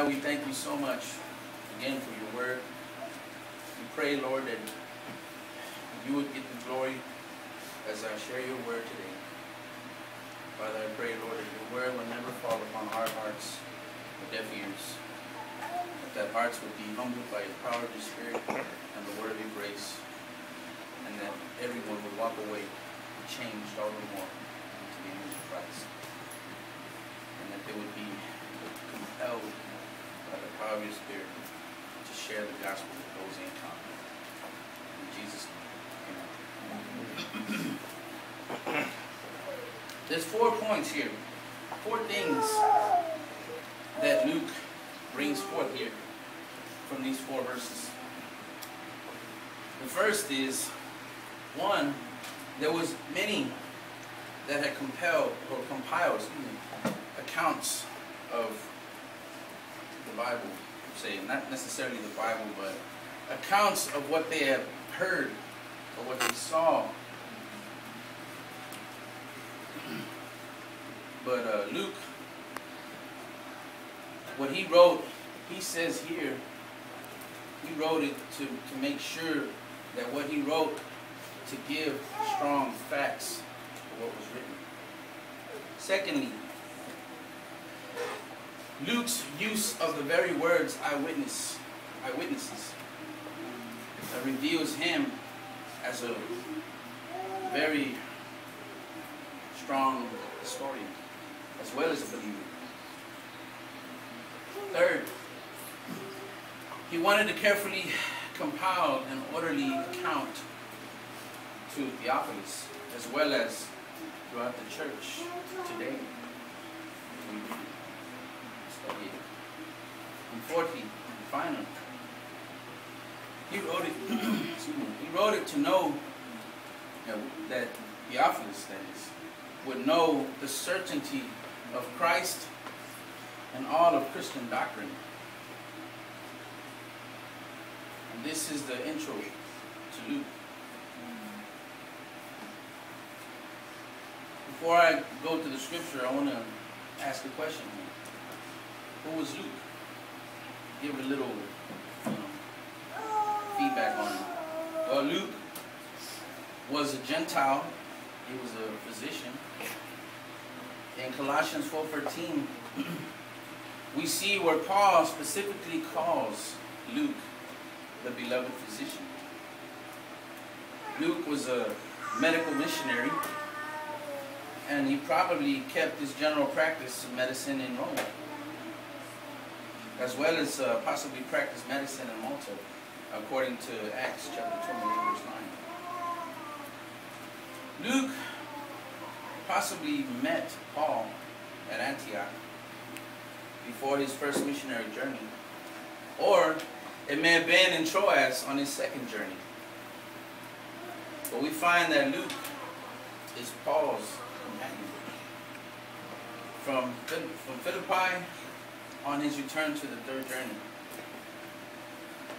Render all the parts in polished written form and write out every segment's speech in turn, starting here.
God, we thank you so much again for your word. We pray, Lord, that you would get the glory as I share your word today. Father, I pray, Lord, that your word will never fall upon hard hearts or deaf ears. That hearts would be humbled by the power of your Spirit and the word of your grace. And that everyone would walk away changed all the more to the image of Christ. And that they would be compelled by the power of your Spirit to share the gospel with those they encounter. In Jesus' name, amen. There's 4 points here. 4 things that Luke brings forth here from these 4 verses. The first is, 1, there was many that had compiled accounts of the Bible, say not necessarily the Bible, but accounts of what they had heard or what they saw. But Luke, what he wrote, he says here, he wrote it to make sure that what he wrote to give strong facts for what was written. Secondly, Luke's use of the very words eyewitnesses reveals him as a very strong historian as well as a believer. Third, he wanted to carefully compile an orderly account to Theophilus as well as throughout the church today. We study it. And fourthly, and finally, he wrote it. He wrote it to know that Theophilus, that is, would know the certainty of Christ and all of Christian doctrine. And this is the intro to Luke. Before I go to the scripture, I want to ask a question. Who was Luke? Give a little feedback on him. Well, Luke was a Gentile. He was a physician. In Colossians 4:13, we see where Paul specifically calls Luke the beloved physician. Luke was a medical missionary, and he probably kept his general practice of medicine in Rome, as well as possibly practiced medicine in Malta, according to Acts chapter 28, verse 9. Luke possibly met Paul at Antioch before his first missionary journey, or it may have been in Troas on his second journey. But we find that Luke is Paul's companion. From Philippi on his return to the 3rd journey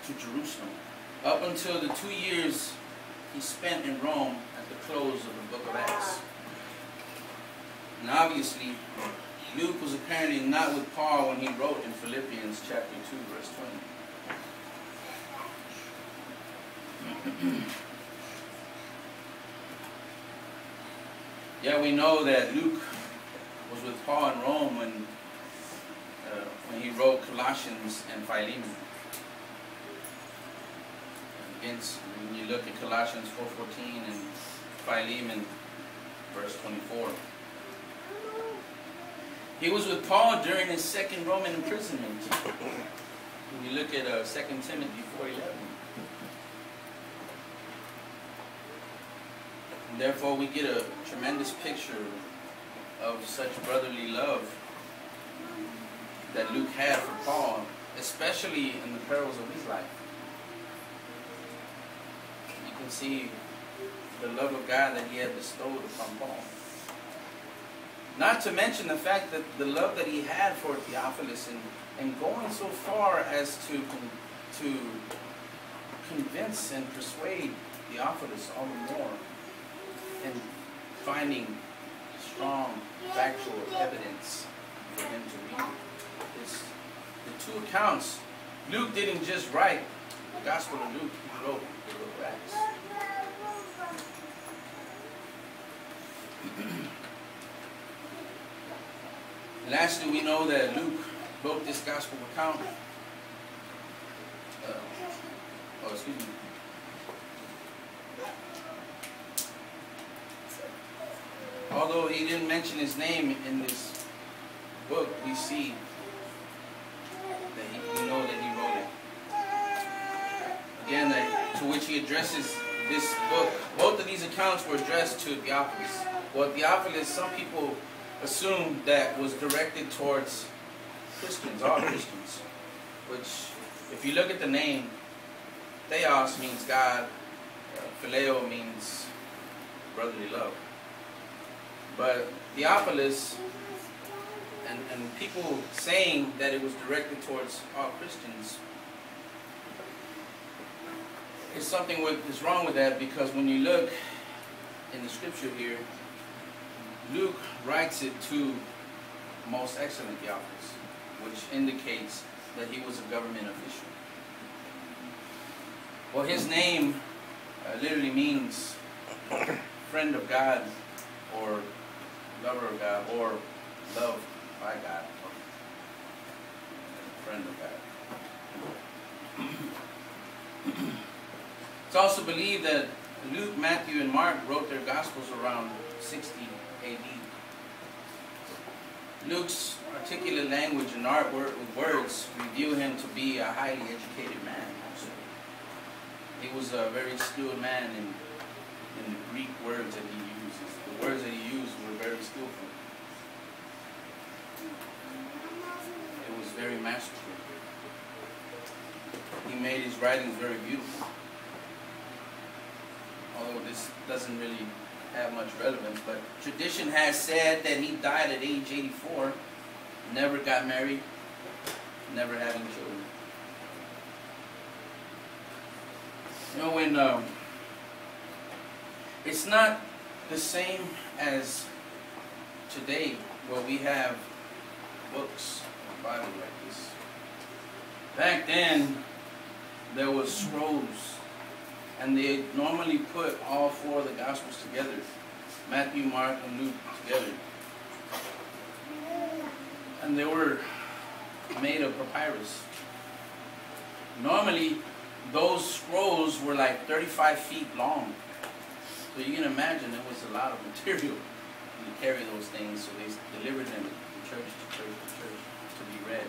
to Jerusalem, up until the 2 years he spent in Rome at the close of the book of Acts. And obviously, Luke was apparently not with Paul when he wrote in Philippians chapter 2, verse 20. Yeah, we know that Luke was with Paul in Rome when he wrote Colossians and Philemon. When you look at Colossians 4:14 and Philemon verse 24. He was with Paul during his second Roman imprisonment. When you look at 2 Timothy 4:11. And therefore we get a tremendous picture of such brotherly love that Luke had for Paul, especially in the perils of his life. You can see the love of God that he had bestowed upon Paul. Not to mention the fact that the love that he had for Theophilus, and going so far as to convince and persuade Theophilus all the more in finding strong factual evidence for him to read the two accounts, Luke didn't just write the Gospel of Luke, he wrote the book of Acts. Lastly, we know that Luke wrote this Gospel account. Excuse me. Although he didn't mention his name in this book, we see that we know that he wrote it. Again, to which he addresses this book. Both of these accounts were addressed to Theophilus. Well, Theophilus, some people assume that was directed towards Christians, all Christians. Which, if you look at the name, Theos means God, Phileo means brotherly love. But Theophilus, and people saying that it was directed towards all Christians, there's something is wrong with that, because when you look in the scripture here, Luke writes it to most excellent Theophilus, which indicates that he was a government official. Well, his name literally means friend of God, or lover of God, or loved by God, or friend of God. It's also believed that Luke, Matthew, and Mark wrote their Gospels around 60 AD. Luke's articulate language and art with words reveal him to be a highly educated man. He was a very skilled man in the Greek words that he uses. The words that he used were very skillful. It was very masterful. He made his writings very beautiful. Although this doesn't really have much relevance, but tradition has said that he died at age 84, never got married, never having children. You know, when it's not the same as today, where we have books of Bible like this. Back then, there was scrolls, and they normally put all four of the Gospels together, Matthew, Mark, and Luke together. And they were made of papyrus. Normally, those scrolls were like 35 feet long. So you can imagine it was a lot of material to carry those things. So they delivered them to church to church to church to be read.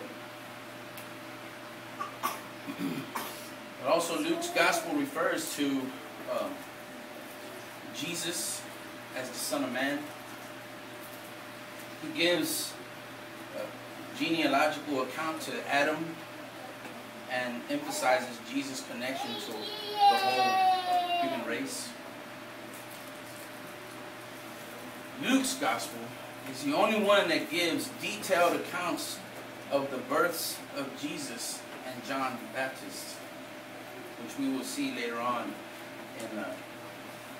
But also Luke's gospel refers to Jesus as the Son of Man. He gives a genealogical account to Adam and emphasizes Jesus' connection to the whole human race. Luke's gospel is the only one that gives detailed accounts of the births of Jesus and John the Baptist, which we will see later on in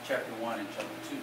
chapter 1 and chapter 2.